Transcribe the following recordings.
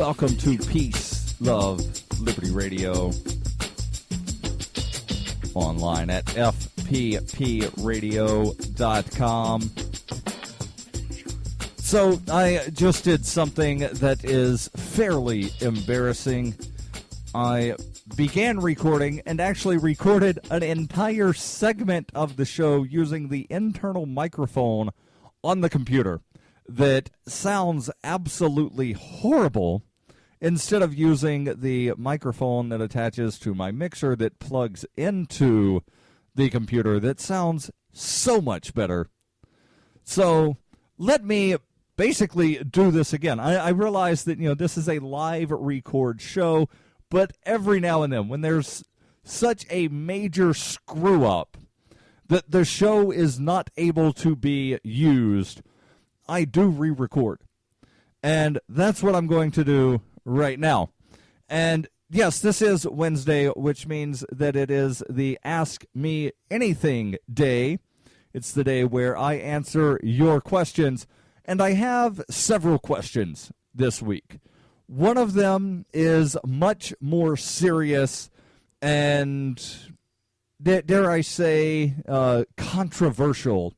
welcome to Peace, Love, Liberty Radio, online at fppradio.com. So I just did something that is fairly embarrassing. I began recording and actually recorded an entire segment of the show using the internal microphone on the computer that sounds absolutely horrible, instead of using the microphone that attaches to my mixer that plugs into the computer that sounds so much better. So let me basically do this again. I realize that, this is a live record show, but every now and then when there's such a major screw up that the show is not able to be used, I do re-record. And that's what I'm going to do right now. And yes, this is Wednesday, which means that it is the Ask Me Anything day. It's the day where I answer your questions. And I have several questions this week. One of them is much more serious and, dare I say, controversial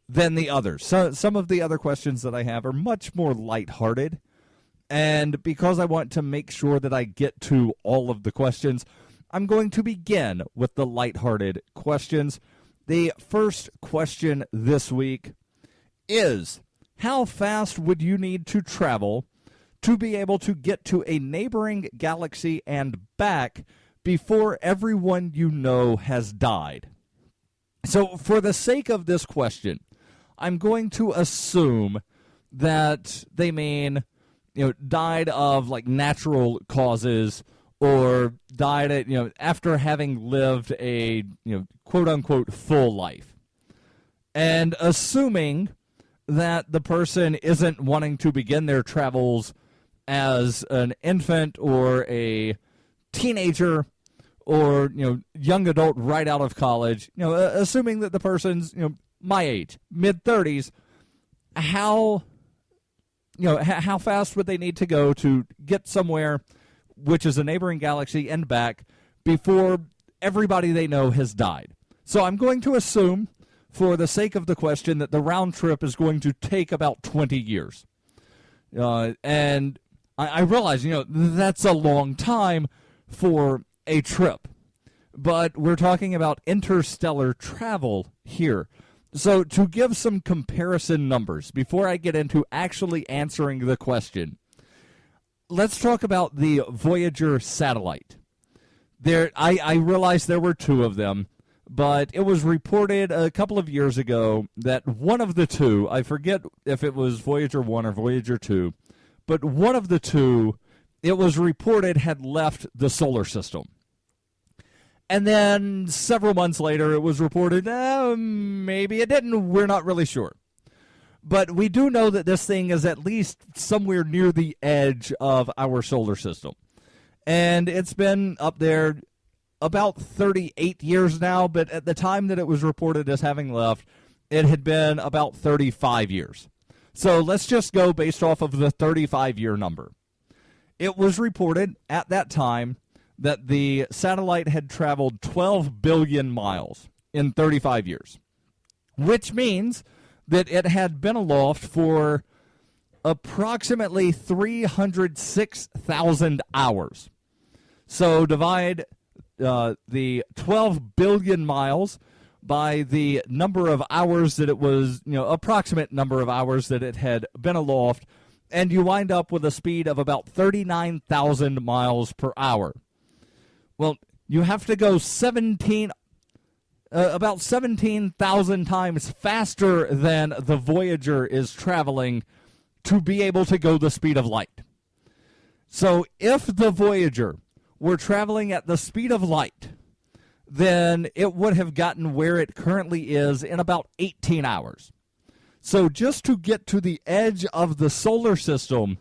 than the others. So some of the other questions that I have are much more lighthearted. And because I want to make sure that I get to all of the questions, I'm going to begin with the lighthearted questions. The first question this week is, how fast would you need to travel to be able to get to a neighboring galaxy and back before everyone you know has died? So for the sake of this question, I'm going to assume that they mean, died of like natural causes, or died at, after having lived a, quote unquote full life. And assuming that the person isn't wanting to begin their travels as an infant or a teenager or, young adult right out of college, assuming that the person's, my age, mid-30s, how fast would they need to go to get somewhere, which is a neighboring galaxy, and back before everybody they know has died? So I'm going to assume, for the sake of the question, that the round trip is going to take about 20 years. And I realize, that's a long time for a trip. But we're talking about interstellar travel here. So to give some comparison numbers, before I get into actually answering the question, let's talk about the Voyager satellite. I realize there were two of them, but it was reported a couple of years ago that one of the two, I forget if it was Voyager 1 or Voyager 2, but one of the two, it was reported had left the solar system. And then several months later, it was reported, maybe it didn't. We're not really sure. But we do know that this thing is at least somewhere near the edge of our solar system. And it's been up there about 38 years now, but at the time that it was reported as having left, it had been about 35 years. So let's just go based off of the 35-year number. It was reported at that time that the satellite had traveled 12 billion miles in 35 years, which means that it had been aloft for approximately 306,000 hours. So divide the 12 billion miles by the number of hours that it was, approximate number of hours that it had been aloft, and you wind up with a speed of about 39,000 miles per hour. Well, you have to go about 17,000 times faster than the Voyager is traveling to be able to go the speed of light. So if the Voyager were traveling at the speed of light, then it would have gotten where it currently is in about 18 hours. So just to get to the edge of the solar system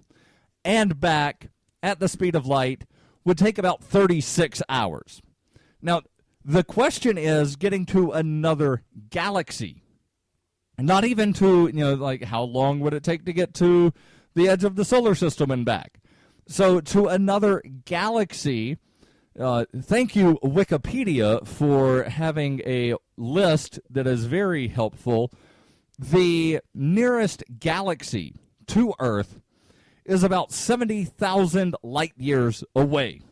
and back at the speed of light would take about 36 hours. Now, the question is getting to another galaxy. Not even to, how long would it take to get to the edge of the solar system and back? So to another galaxy. Thank you, Wikipedia, for having a list that is very helpful. The nearest galaxy to Earth is about 70,000 light years away.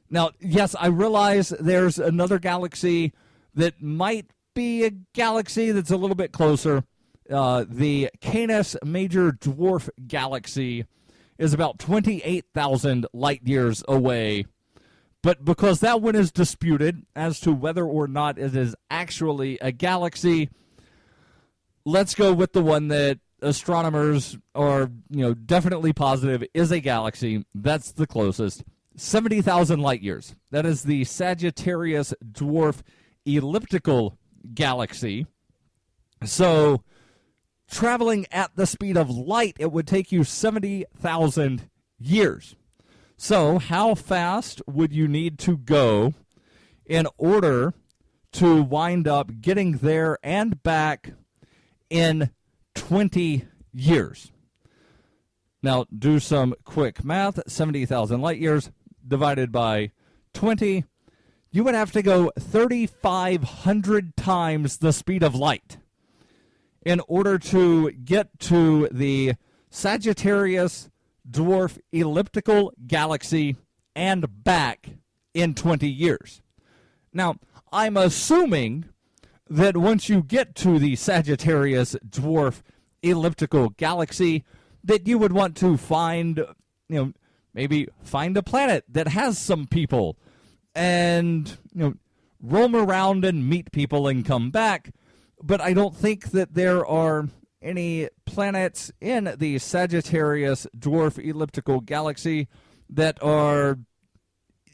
Now, yes, I realize there's another galaxy that might be a galaxy that's a little bit closer. The Canis Major Dwarf Galaxy is about 28,000 light years away. But because that one is disputed as to whether or not it is actually a galaxy, let's go with the one that astronomers are, definitely positive is a galaxy. That's the closest. 70,000 light years. That is the Sagittarius Dwarf Elliptical Galaxy. So, traveling at the speed of light, it would take you 70,000 years. So, how fast would you need to go in order to wind up getting there and back in 20 years? Now, do some quick math. 70,000 light years divided by 20. You would have to go 3,500 times the speed of light in order to get to the Sagittarius Dwarf Elliptical Galaxy and back in 20 years. Now, I'm assuming that once you get to the Sagittarius Dwarf Elliptical Galaxy, that you would want to find, maybe find a planet that has some people and, roam around and meet people and come back. But I don't think that there are any planets in the Sagittarius Dwarf Elliptical Galaxy that are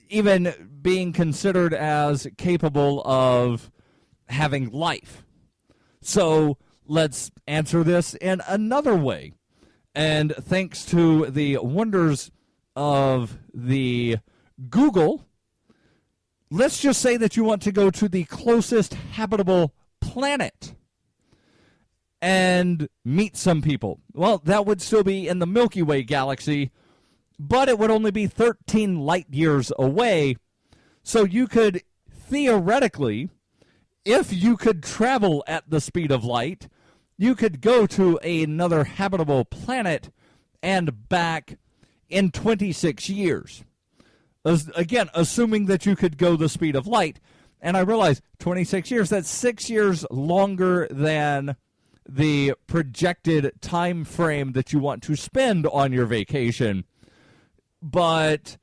even being considered as capable of having life. So let's answer this in another way. And thanks to the wonders of the Google, let's just say that you want to go to the closest habitable planet and meet some people. Well, that would still be in the Milky Way galaxy, but it would only be 13 light years away. So you could theoretically, if you could travel at the speed of light, you could go to another habitable planet and back in 26 years. Again, assuming that you could go the speed of light. And I realize 26 years, that's 6 years longer than the projected time frame that you want to spend on your vacation. But,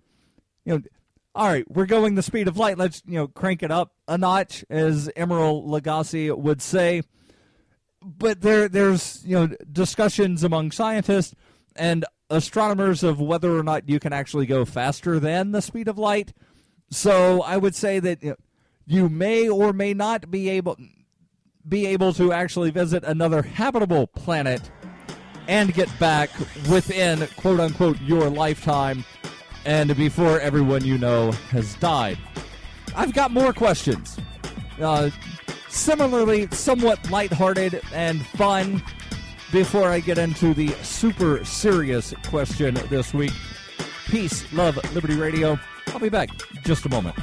all right, we're going the speed of light. Let's, crank it up a notch, as Emeril Lagasse would say. But there's, discussions among scientists and astronomers of whether or not you can actually go faster than the speed of light. So I would say that you may or may not be able to actually visit another habitable planet and get back within, quote-unquote, your lifetime and before everyone you know has died. I've got more questions. Similarly, somewhat lighthearted and fun before I get into the super serious question this week. Peace, love, Liberty Radio. I'll be back in just a moment.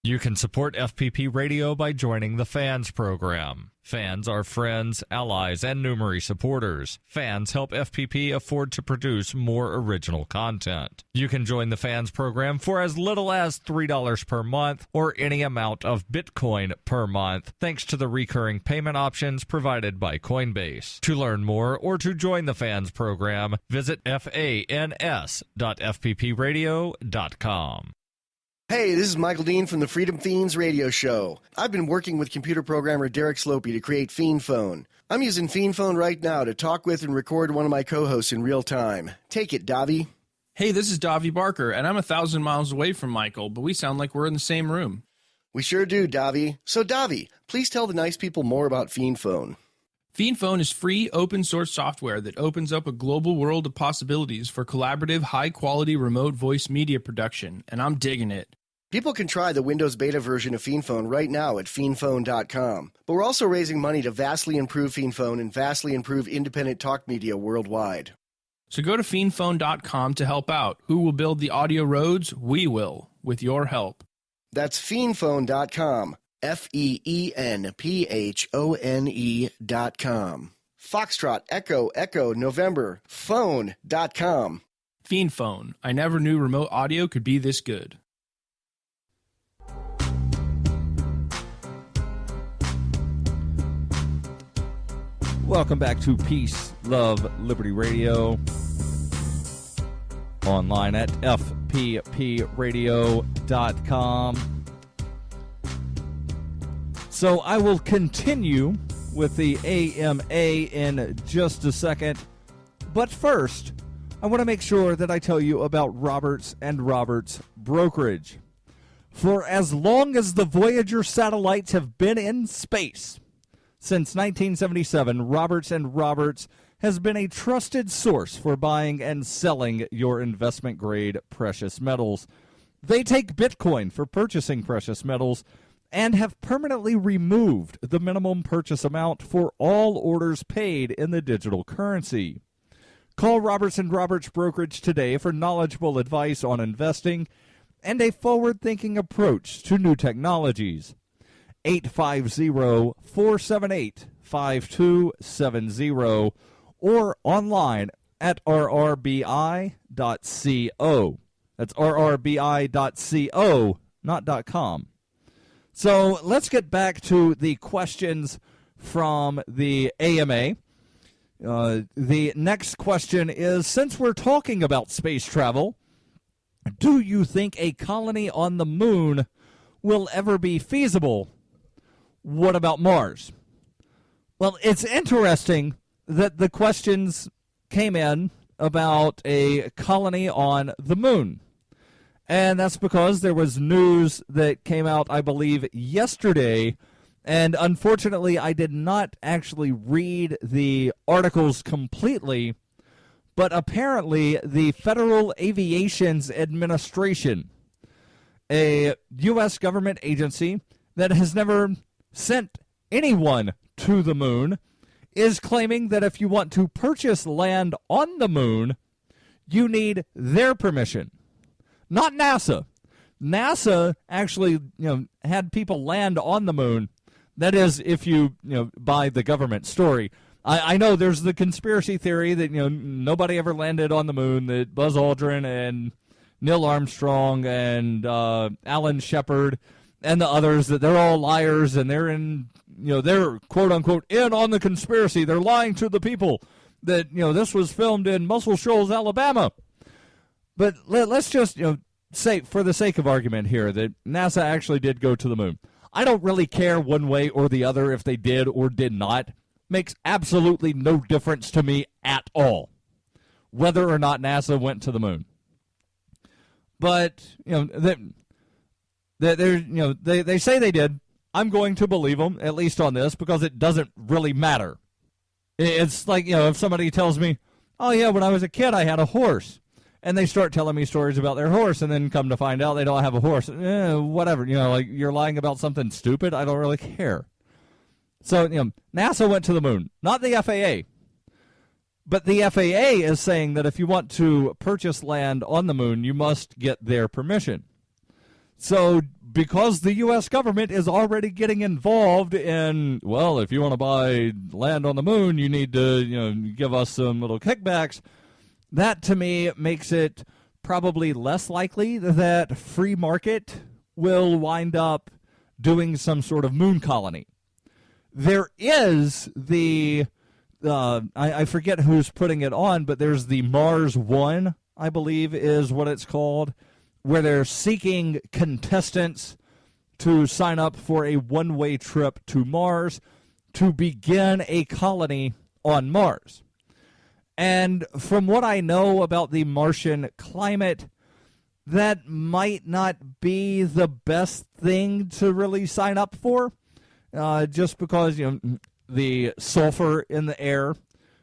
You can support FPP Radio by joining the Fans program. Fans are friends, allies, and Numery supporters. Fans help FPP afford to produce more original content. You can join the Fans program for as little as $3 per month or any amount of Bitcoin per month, thanks to the recurring payment options provided by Coinbase. To learn more or to join the Fans program, visit fans.fppradio.com. Hey, this is Michael Dean from the Freedom Fiends radio show. I've been working with computer programmer Derek Slopey to create Fiend Phone. I'm using Fiend Phone right now to talk with and record one of my co-hosts in real time. Take it, Davi. Hey, this is Davi Barker, and I'm 1,000 miles away from Michael, but we sound like we're in the same room. We sure do, Davi. So, Davi, please tell the nice people more about Fiend Phone. Fiend Phone is free, open-source software that opens up a global world of possibilities for collaborative, high-quality remote voice media production, and I'm digging it. People can try the Windows beta version of PhonePhone right now at PhonePhone.com. But we're also raising money to vastly improve PhonePhone and vastly improve independent talk media worldwide. So go to PhonePhone.com to help out. Who will build the audio roads? We will, with your help. That's PhonePhone.com. FEENPHONE.com. Foxtrot, Echo, Echo, November, Phone.com. PhonePhone. I never knew remote audio could be this good. Welcome back to Peace, Love, Liberty Radio. Online at fppradio.com. So I will continue with the AMA in just a second. But first, I want to make sure that I tell you about Roberts and Roberts Brokerage. For as long as the Voyager satellites have been in space, since 1977, Roberts and Roberts has been a trusted source for buying and selling your investment-grade precious metals. They take Bitcoin for purchasing precious metals and have permanently removed the minimum purchase amount for all orders paid in the digital currency. Call Roberts and Roberts Brokerage today for knowledgeable advice on investing and a forward-thinking approach to new technologies. 850-478-5270 or online at rrbi.co. That's rrbi.co, not .com. So let's get back to the questions from the AMA. The next question is, since we're talking about space travel, do you think a colony on the moon will ever be feasible? What about Mars? Well, it's interesting that the questions came in about a colony on the moon. And that's because there was news that came out, I believe, yesterday. And unfortunately, I did not actually read the articles completely. But apparently, the Federal Aviation Administration, a U.S. government agency that has never sent anyone to the moon, is claiming that if you want to purchase land on the moon, you need their permission. Not NASA. NASA actually, had people land on the moon. That is, if you buy the government story. I know there's the conspiracy theory that nobody ever landed on the moon. That Buzz Aldrin and Neil Armstrong and Alan Shepard and the others, that they're all liars and they're they're quote unquote in on the conspiracy. They're lying to the people that this was filmed in Muscle Shoals, Alabama. But let's just say, for the sake of argument here, that NASA actually did go to the moon. I don't really care one way or the other if they did or did not. Makes absolutely no difference to me at all whether or not NASA went to the moon. But they say they did. I'm going to believe them, at least on this, because it doesn't really matter. It's like, if somebody tells me, oh yeah, when I was a kid I had a horse, and they start telling me stories about their horse, and then come to find out they don't have a horse. Whatever, like you're lying about something stupid, I don't really care. So, NASA went to the moon, not the FAA. But the FAA is saying that if you want to purchase land on the moon, you must get their permission. So, because the U.S. government is already getting involved in, well, if you want to buy land on the moon, you need to, give us some little kickbacks, that to me makes it probably less likely that free market will wind up doing some sort of moon colony. There is the, I forget who's putting it on, but there's the Mars One, I believe is what it's called, where they're seeking contestants to sign up for a one-way trip to Mars to begin a colony on Mars. And from what I know about the Martian climate, that might not be the best thing to really sign up for, just because the sulfur in the air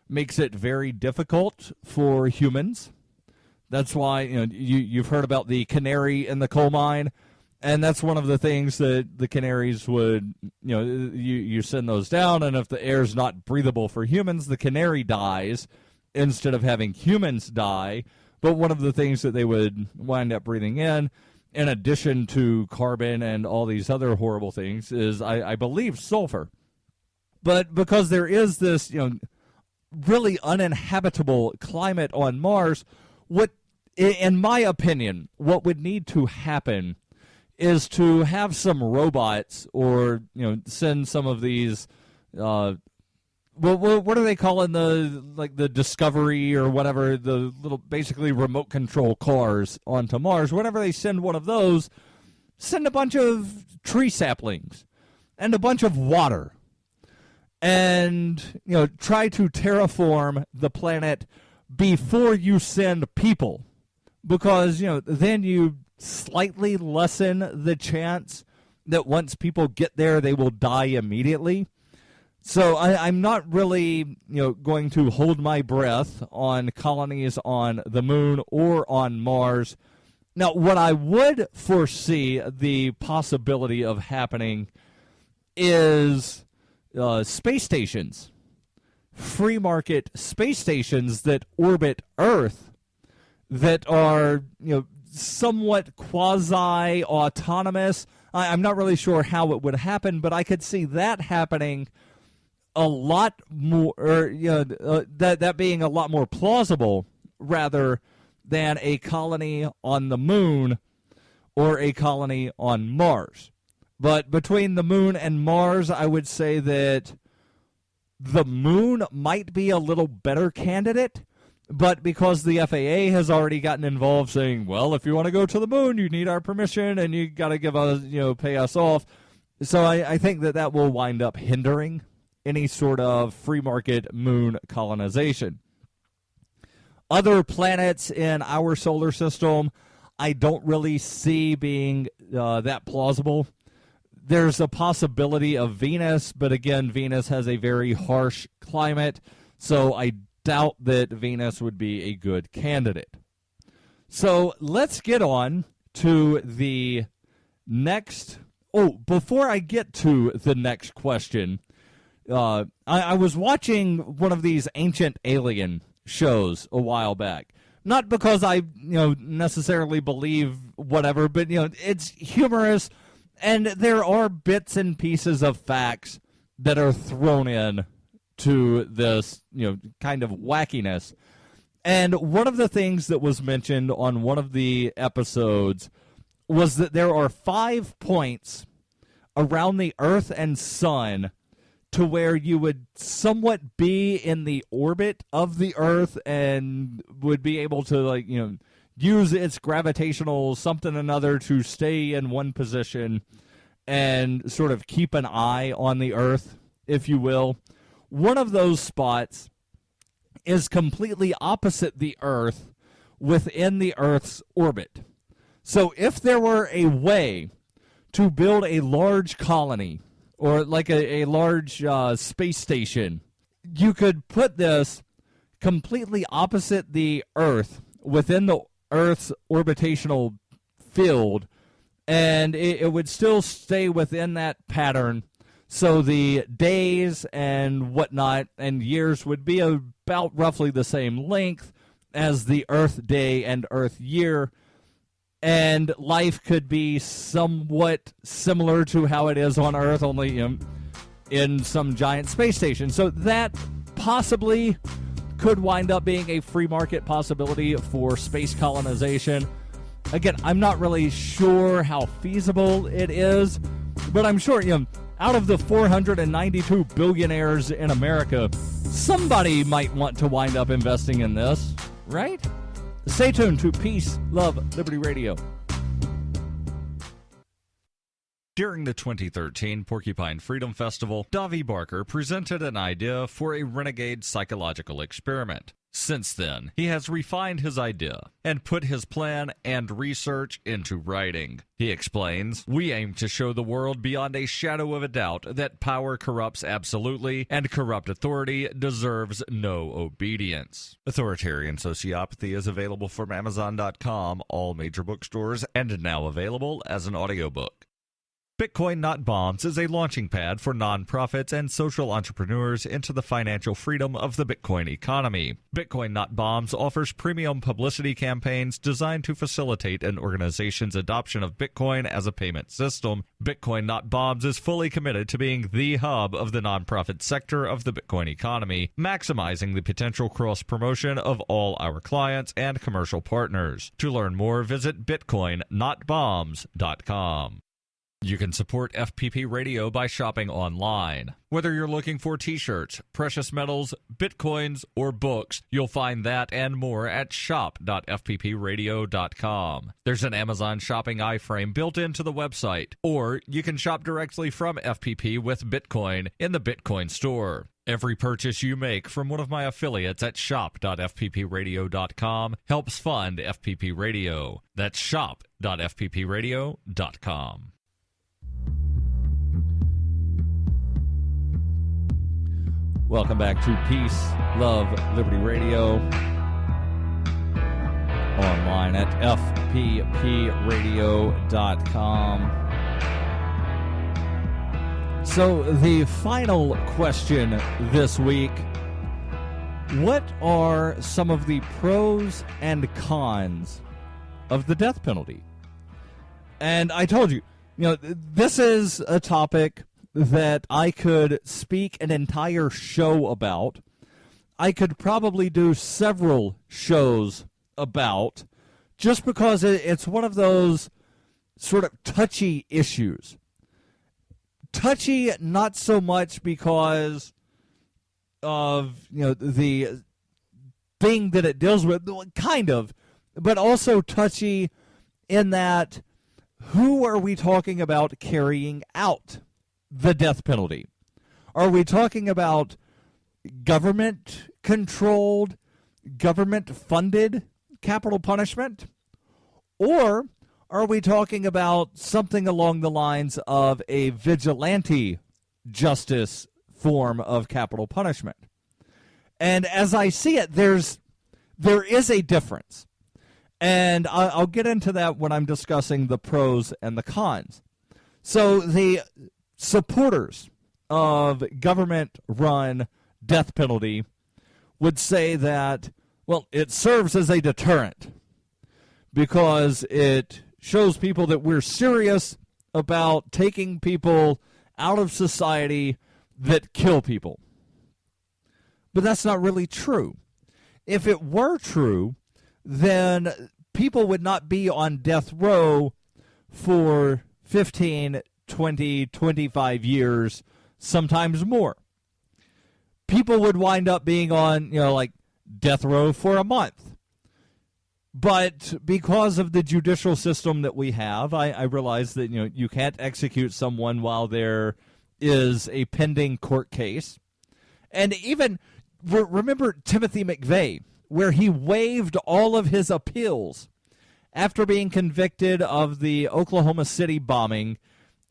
makes it very difficult for humans. That's why you've heard about the canary in the coal mine. And that's one of the things that the canaries would, you send those down, and if the air's not breathable for humans, the canary dies instead of having humans die. But one of the things that they would wind up breathing in addition to carbon and all these other horrible things, is, I believe, sulfur. But because there is this, really uninhabitable climate on Mars, what, in my opinion, what would need to happen is to have some robots, or send some of these what are they calling the Discovery or whatever, the little basically remote control cars onto Mars. Whenever they send one of those, send a bunch of tree saplings and a bunch of water, and try to terraform the planet before you send people, because then you slightly lessen the chance that once people get there, they will die immediately. So I'm not really, going to hold my breath on colonies on the moon or on Mars. Now, what I would foresee the possibility of happening is space stations, free market space stations that orbit Earth, that are, somewhat quasi-autonomous. I'm not really sure how it would happen, but I could see that happening a lot more, or that being a lot more plausible, rather than a colony on the moon or a colony on Mars. But between the moon and Mars, I would say that the moon might be a little better candidate. But because the FAA has already gotten involved, saying, well, if you want to go to the moon, you need our permission, and you got to give us, pay us off. So I think that will wind up hindering any sort of free market moon colonization. Other planets in our solar system, I don't really see being that plausible. There's a possibility of Venus, but again, Venus has a very harsh climate, so I doubt that Venus would be a good candidate. So let's get on to the next. Oh, before I get to the next question, I was watching one of these ancient alien shows a while back. Not because I necessarily believe whatever, but it's humorous, and there are bits and pieces of facts that are thrown in to this, kind of wackiness. And one of the things that was mentioned on one of the episodes was that there are 5 points around the Earth and Sun to where you would somewhat be in the orbit of the Earth and would be able to, use its gravitational something or another to stay in one position and sort of keep an eye on the Earth, if you will. One of those spots is completely opposite the Earth within the Earth's orbit. So if there were a way to build a large colony or like a large space station, you could put this completely opposite the Earth within the Earth's orbitational field, and it would still stay within that pattern. So the days and whatnot and years would be about roughly the same length as the Earth day and Earth year, and life could be somewhat similar to how it is on Earth, only in some giant space station. So that possibly could wind up being a free market possibility for space colonization. Again, I'm not really sure how feasible it is, but I'm sure, out of the 492 billionaires in America, somebody might want to wind up investing in this, right? Stay tuned to Peace, Love, Liberty Radio. During the 2013 Porcupine Freedom Festival, Davi Barker presented an idea for a renegade psychological experiment. Since then, he has refined his idea and put his plan and research into writing. He explains, "We aim to show the world beyond a shadow of a doubt that power corrupts absolutely and corrupt authority deserves no obedience." Authoritarian Sociopathy is available from Amazon.com, all major bookstores, and now available as an audiobook. Bitcoin Not Bombs is a launching pad for nonprofits and social entrepreneurs into the financial freedom of the Bitcoin economy. Bitcoin Not Bombs offers premium publicity campaigns designed to facilitate an organization's adoption of Bitcoin as a payment system. Bitcoin Not Bombs is fully committed to being the hub of the nonprofit sector of the Bitcoin economy, maximizing the potential cross-promotion of all our clients and commercial partners. To learn more, visit bitcoinnotbombs.com. You can support FPP Radio by shopping online. Whether you're looking for t-shirts, precious metals, bitcoins, or books, you'll find that and more at shop.fppradio.com. There's an Amazon shopping iframe built into the website, or you can shop directly from FPP with Bitcoin in the Bitcoin store. Every purchase you make from one of my affiliates at shop.fppradio.com helps fund FPP Radio. That's shop.fppradio.com. Welcome back to Peace, Love, Liberty Radio. Online at fppradio.com. So the final question this week: what are some of the pros and cons of the death penalty? And I told you, this is a topic that I could speak an entire show about. I could probably do several shows about, just because it's one of those sort of touchy issues. Touchy, not so much because of the thing that it deals with, kind of, but also touchy in that who are we talking about carrying out the death penalty? Are we talking about government-controlled, government-funded capital punishment? Or are we talking about something along the lines of a vigilante justice form of capital punishment? And as I see it, there is a difference. And I'll get into that when I'm discussing the pros and the cons. So the supporters of government-run death penalty would say that, well, it serves as a deterrent because it shows people that we're serious about taking people out of society that kill people. But that's not really true. If it were true, then people would not be on death row for 15, 20, 25 years, sometimes more. People would wind up being on, like death row for a month. But because of the judicial system that we have, I realize that, you can't execute someone while there is a pending court case. And even, remember Timothy McVeigh, where he waived all of his appeals after being convicted of the Oklahoma City bombing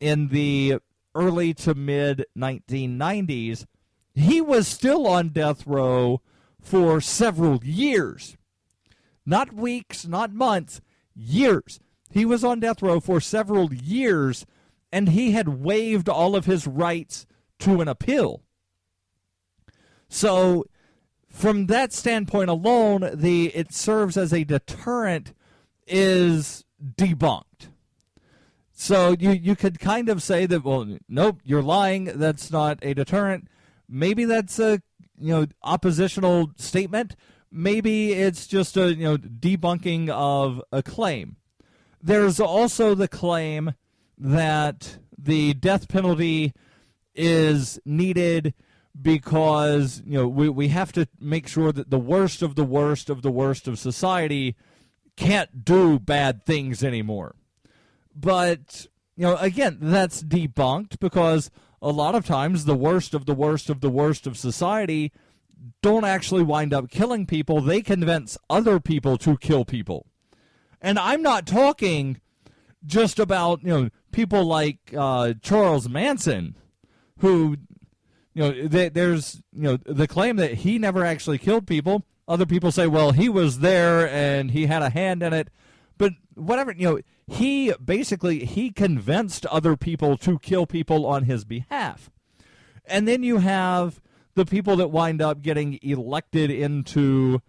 in the early to mid 1990s. He was still on death row for several years. Not weeks, not months, years. He was on death row for several years, and he had waived all of his rights to an appeal. So from that standpoint alone, it serves as a deterrent is debunked. So you could kind of say that, well, nope, you're lying. That's not a deterrent. Maybe that's a oppositional statement. Maybe it's just a debunking of a claim. There's also the claim that the death penalty is needed because we have to make sure that the worst of the worst of the worst of society can't do bad things anymore. But again, that's debunked because a lot of times the worst of the worst of the worst of society don't actually wind up killing people. They convince other people to kill people. And I'm not talking just about, people like Charles Manson, who, there's, the claim that he never actually killed people. Other people say, well, he was there and he had a hand in it. But whatever, he convinced other people to kill people on his behalf. And then you have the people that wind up getting elected into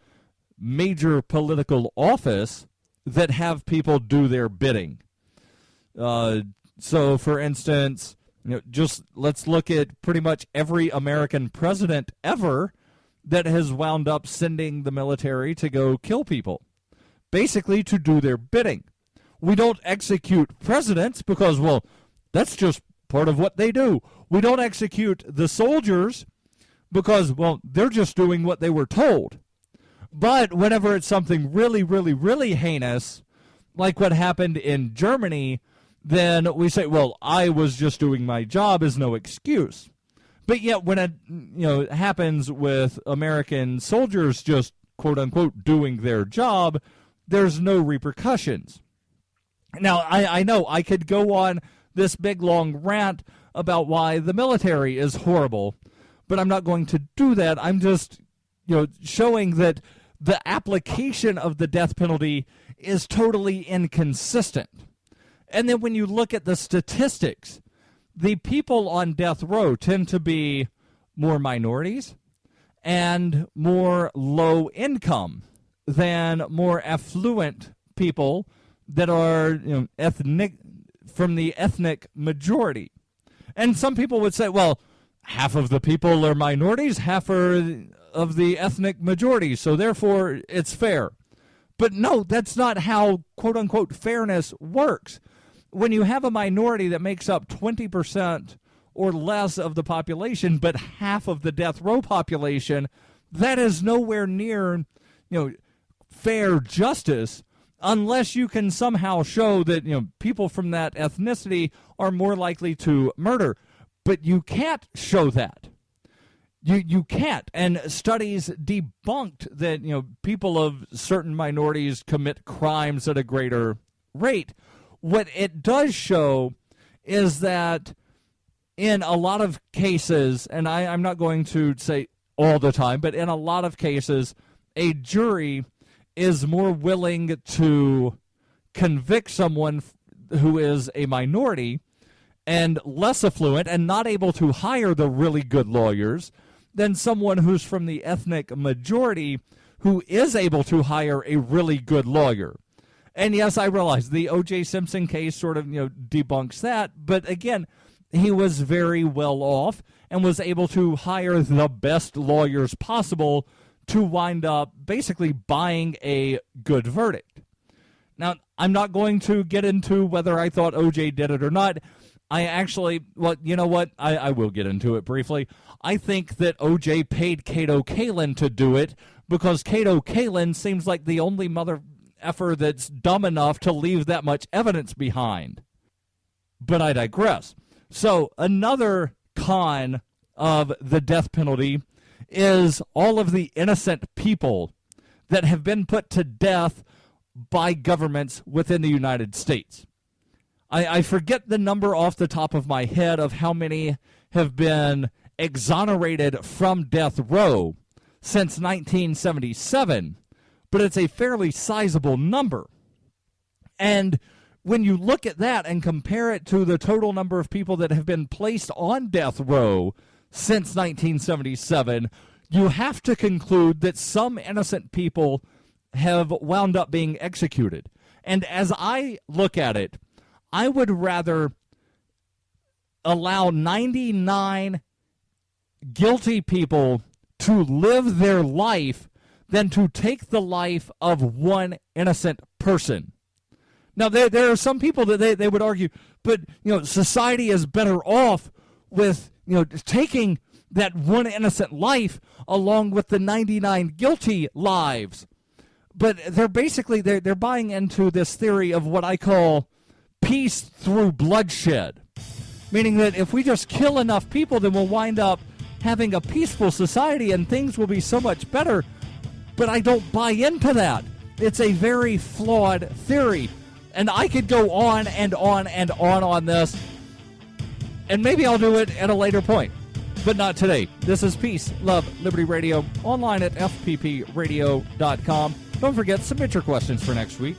major political office that have people do their bidding. So, for instance, just let's look at pretty much every American president ever that has wound up sending the military to go kill people, basically to do their bidding. We don't execute presidents because, well, that's just part of what they do. We don't execute the soldiers because, well, they're just doing what they were told. But whenever it's something really, really, really heinous, like what happened in Germany, then we say, well, I was just doing my job is no excuse. But yet when it happens with American soldiers just, quote unquote, doing their job, there's no repercussions. Now, I know I could go on this big long rant about why the military is horrible, but I'm not going to do that. I'm just, showing that the application of the death penalty is totally inconsistent. And then when you look at the statistics, the people on death row tend to be more minorities and more low income than more affluent people that are ethnic from the ethnic majority. And some people would say, well, half of the people are minorities, half are of the ethnic majority, so therefore it's fair. But no, that's not how, quote-unquote, fairness works. When you have a minority that makes up 20% or less of the population, but half of the death row population, that is nowhere near, fair justice, unless you can somehow show that people from that ethnicity are more likely to murder. But you can't show that. You can't. And studies debunked that people of certain minorities commit crimes at a greater rate. What it does show is that in a lot of cases, and I'm not going to say all the time, but in a lot of cases, a jury is more willing to convict someone who is a minority and less affluent and not able to hire the really good lawyers than someone who's from the ethnic majority who is able to hire a really good lawyer. And yes, I realize the O.J. Simpson case sort of debunks that, but again, he was very well off and was able to hire the best lawyers possible to wind up basically buying a good verdict. Now, I'm not going to get into whether I thought O.J. did it or not. I actually, well, you know what? I will get into it briefly. I think that O.J. paid Kato Kalin to do it because Kato Kalin seems like the only mother effer that's dumb enough to leave that much evidence behind. But I digress. So another con of the death penalty is all of the innocent people that have been put to death by governments within the United States. I forget the number off the top of my head of how many have been exonerated from death row since 1977, but it's a fairly sizable number. And when you look at that and compare it to the total number of people that have been placed on death row since 1977, you have to conclude that some innocent people have wound up being executed. And as I look at it, I would rather allow 99 guilty people to live their life than to take the life of one innocent person. Now, there are some people that they would argue, but society is better off with taking that one innocent life along with the 99 guilty lives. But they're basically they're buying into this theory of what I call peace through bloodshed, meaning that if we just kill enough people, then we'll wind up having a peaceful society and things will be so much better, but I don't buy into that. It's a very flawed theory, and I could go on and on and on this, and maybe I'll do it at a later point, but not today. This is Peace, Love, Liberty Radio, online at fppradio.com. Don't forget, submit your questions for next week.